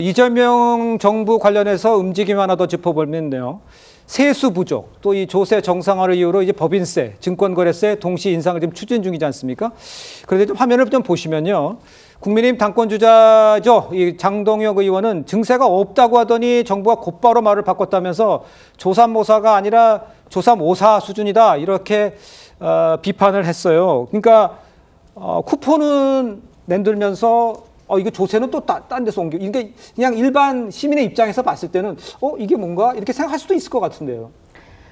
이재명 정부 관련해서 움직임 하나 더 짚어보면요. 세수 부족, 또 이 조세 정상화를 이유로 이제 법인세, 증권거래세 동시 인상을 지금 추진 중이지 않습니까? 그런데 좀 화면을 좀 보시면요. 국민의힘 당권주자죠. 이 장동혁 의원은 증세가 없다고 하더니 정부가 곧바로 말을 바꿨다면서 조삼모사가 아니라 조삼오사 수준이다. 이렇게 비판을 했어요. 그러니까 쿠폰은 내들면서 이거 조세는 또 딴 데서 옮겨. 이게 그냥 일반 시민의 입장에서 봤을 때는 이게 뭔가 이렇게 생각할 수도 있을 것 같은데요.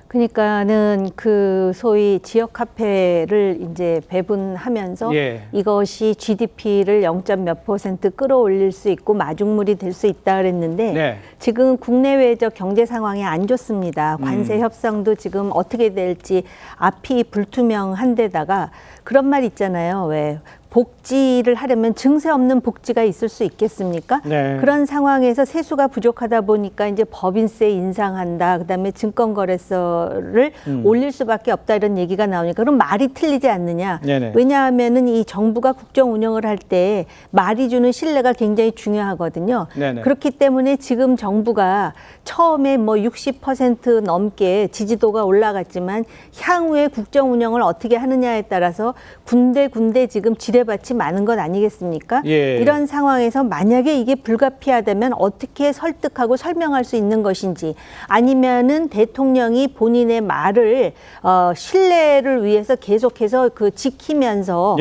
그러니까는 그 소위 지역 화폐를 이제 배분하면서 이것이 GDP를 0.몇% 끌어올릴 수 있고 마중물이 될 수 있다 그랬는데 지금 국내외적 경제 상황이 안 좋습니다. 관세 협상도 지금 어떻게 될지 앞이 불투명한 데다가 그런 말 있잖아요. 왜 복지를 하려면 증세 없는 복지가 있을 수 있겠습니까? 그런 상황에서 세수가 부족하다 보니까 이제 법인세 인상한다. 그다음에 증권거래세를 올릴 수밖에 없다 이런 얘기가 나오니까 그럼 말이 틀리지 않느냐? 왜냐하면은 이 정부가 국정 운영을 할 때 말이 주는 신뢰가 굉장히 중요하거든요. 그렇기 때문에 지금 정부가 처음에 뭐 60% 넘게 지지도가 올라갔지만 향후에 국정 운영을 어떻게 하느냐에 따라서 군데군데 지금 지뢰밭이 많은 것 아니겠습니까? 이런 상황에서 만약에 이게 불가피하다면 어떻게 설득하고 설명할 수 있는 것인지 아니면은 대통령이 본인의 말을 신뢰를 위해서 계속해서 지키면서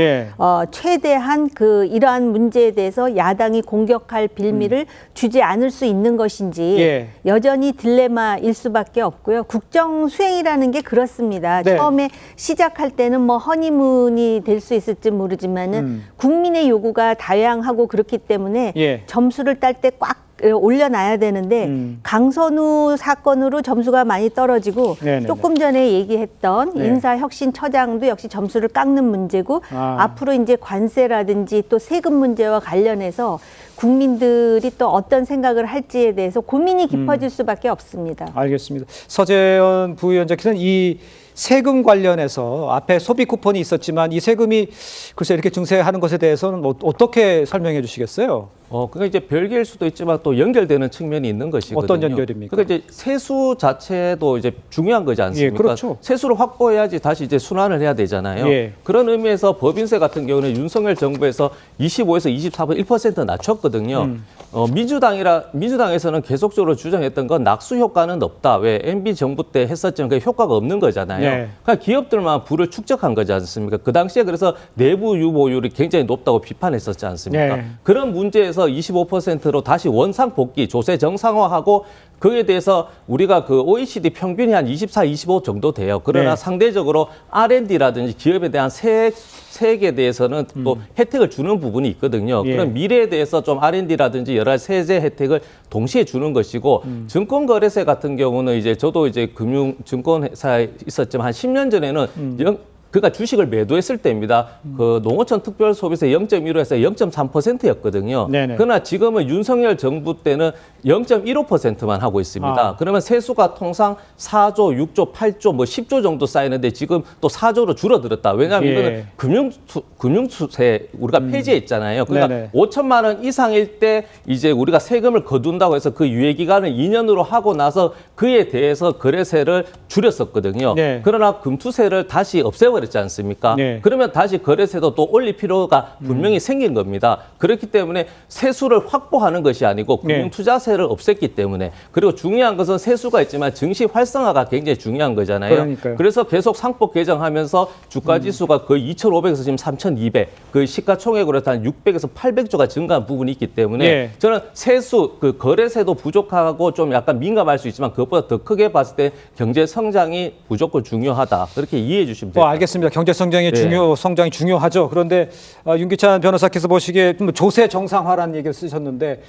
최대한 이러한 문제에 대해서 야당이 공격할 빌미를 주지 않을 수 있는 것인지 여전히 딜레마일 수밖에 없고요. 국정 수행이라는 게 그렇습니다. 처음에 시작할 때는 뭐 허니문이 될 수 있을지 모르지만은 국민의 요구가 다양하고 그렇기 때문에 점수를 딸 때 꽉 올려놔야 되는데 강선우 사건으로 점수가 많이 떨어지고 조금 전에 얘기했던 인사혁신처장도 역시 점수를 깎는 문제고 앞으로 이제 관세라든지 또 세금 문제와 관련해서 국민들이 또 어떤 생각을 할지에 대해서 고민이 깊어질 수밖에 없습니다. 알겠습니다. 서재현 부위원장께서는 이 세금 관련해서 앞에 소비 쿠폰이 있었지만 이 세금이 글쎄 이렇게 증세하는 것에 대해서는 어떻게 설명해 주시겠어요? 그러니까 이제 별개일 수도 있지만 또 연결되는 측면이 있는 것이거든요. 어떤 연결입니까? 그러니까 이제 세수 자체도 이제 중요한 거지 않습니까? 그렇죠. 세수를 확보해야지 다시 이제 순환을 해야 되잖아요. 그런 의미에서 법인세 같은 경우는 윤석열 정부에서 25에서 24% 1% 낮췄거든요. 민주당에서는 계속적으로 주장했던 건 낙수 효과는 없다. 왜 MB 정부 때 했었지만 그 효과가 없는 거잖아요. 그러니까 기업들만 부를 축적한 거지 않습니까? 그 당시에 그래서 내부 유보율이 굉장히 높다고 비판했었지 않습니까? 그런 문제에서 25%로 다시 원상 복귀, 조세 정상화하고 그에 대해서 우리가 그 OECD 평균이 한 24, 25 정도 돼요. 그러나 상대적으로 R&D라든지 기업에 대한 세액에 대해서는 또 혜택을 주는 부분이 있거든요. 그런 미래에 대해서 좀 R&D라든지 여러 가지 세제 혜택을 동시에 주는 것이고 증권거래세 같은 경우는 이제 저도 이제 증권회사에 있었지만 한 10년 전에는 그러니까 주식을 매도했을 때입니다. 그 농어촌 특별소비세 0.15에서 0.3%였거든요. 그러나 지금은 윤석열 정부 때는 0.15%만 하고 있습니다. 그러면 세수가 통상 4조, 6조, 8조, 뭐 10조 정도 쌓이는데 지금 또 4조로 줄어들었다. 왜냐하면 이거는 금융수세 우리가 폐지했잖아요. 그러니까 5천만 원 이상일 때 이제 우리가 세금을 거둔다고 해서 그 유예 기간을 2년으로 하고 나서 그에 대해서 거래세를 줄였었거든요. 그러나 금투세를 다시 없애버렸지 않습니까? 그러면 다시 거래세도 또 올릴 필요가 분명히 생긴 겁니다. 그렇기 때문에 세수를 확보하는 것이 아니고 금융투자세를 없앴기 때문에 그리고 중요한 것은 세수가 있지만 증시 활성화가 굉장히 중요한 거잖아요. 그래서 계속 상법 개정하면서 주가지수가 거의 2,500에서 지금 3,200, 그 시가총액으로 한 600에서 800조가 증가한 부분이 있기 때문에 저는 세수, 그 거래세도 부족하고 좀 약간 민감할 수 있지만 그것보다 더 크게 봤을 때 경제 성장이 무조건 중요하다. 그렇게 이해해 주시면 됩니다. 알겠습니다. 경제 성장이 성장이 중요하죠. 그런데 윤기찬 변호사께서 보시기에 조세 정상화라는 얘기를 쓰셨는데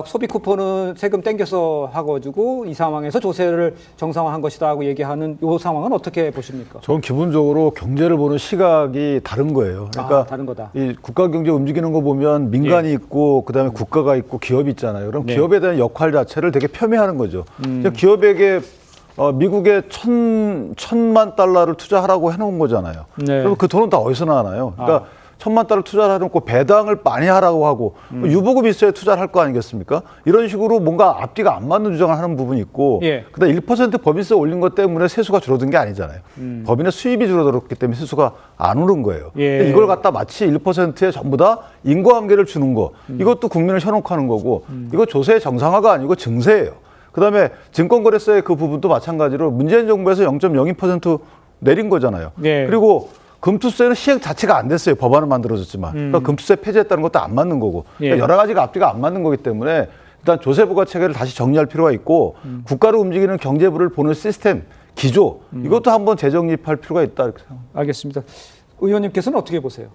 소비 쿠폰은 세금 땡겨서 하고 이 상황에서 조세를 정상화한 것이다 하고 얘기하는 이 상황은 어떻게 보십니까? 저는 기본적으로 경제를 보는 시각이 다른 거예요. 그러니까 다른 거다. 이 국가 경제 움직이는 거 보면 민간이 있고 그다음에 국가가 있고 기업이 있잖아요. 그럼 기업에 대한 역할 자체를 되게 폄훼하는 거죠. 기업에게 미국에 1,000만 달러를 투자하라고 해놓은 거잖아요. 그럼 그 돈은 다 어디서 나와나요? 그러니까 $10,000,000을 투자를 해놓고 배당을 많이 하라고 하고 유보금 있어야 투자를 할 거 아니겠습니까? 이런 식으로 뭔가 앞뒤가 안 맞는 주장을 하는 부분이 있고 예. 그다음 1% 법인세 올린 것 때문에 세수가 줄어든 게 아니잖아요. 법인의 수입이 줄어들었기 때문에 세수가 안 오른 거예요. 예. 근데 이걸 갖다 마치 1%에 전부 다 인과관계를 주는 거 이것도 국민을 현혹하는 거고 이거 조세 정상화가 아니고 증세예요. 그다음에 증권거래세 그 부분도 마찬가지로 문재인 정부에서 0.02% 내린 거잖아요. 예. 그리고 금투세는 시행 자체가 안 됐어요. 법안은 만들어졌지만. 그러니까 금투세 폐지했다는 것도 안 맞는 거고. 그러니까 예. 여러 가지가 앞뒤가 안 맞는 거기 때문에 일단 조세부과 체계를 다시 정리할 필요가 있고 국가를 움직이는 경제부를 보는 시스템, 기조 이것도 한번 재정립할 필요가 있다 이렇게 생각합니다. 알겠습니다. 의원님께서는 어떻게 보세요?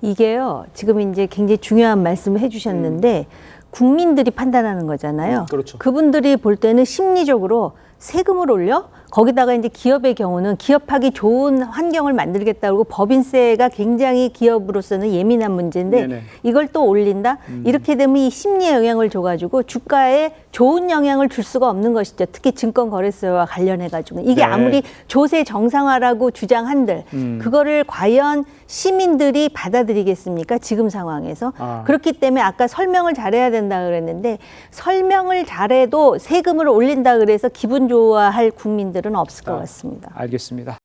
이게요, 지금 이제 굉장히 중요한 말씀을 해주셨는데, 국민들이 판단하는 거잖아요. 그렇죠. 그분들이 볼 때는 심리적으로 세금을 올려? 거기다가 이제 기업의 경우는 기업하기 좋은 환경을 만들겠다고 법인세가 굉장히 기업으로서는 예민한 문제인데 네네. 이걸 또 올린다? 이렇게 되면 이 심리에 영향을 줘가지고 주가에 좋은 영향을 줄 수가 없는 것이죠. 특히 증권거래세와 관련해가지고. 이게 네. 아무리 조세 정상화라고 주장한들 그거를 과연 시민들이 받아들이겠습니까? 지금 상황에서. 아. 그렇기 때문에 아까 설명을 잘해야 된다 그랬는데 설명을 잘해도 세금을 올린다 그래서 기분 좋아할 국민들은 없을 것 같습니다. 알겠습니다.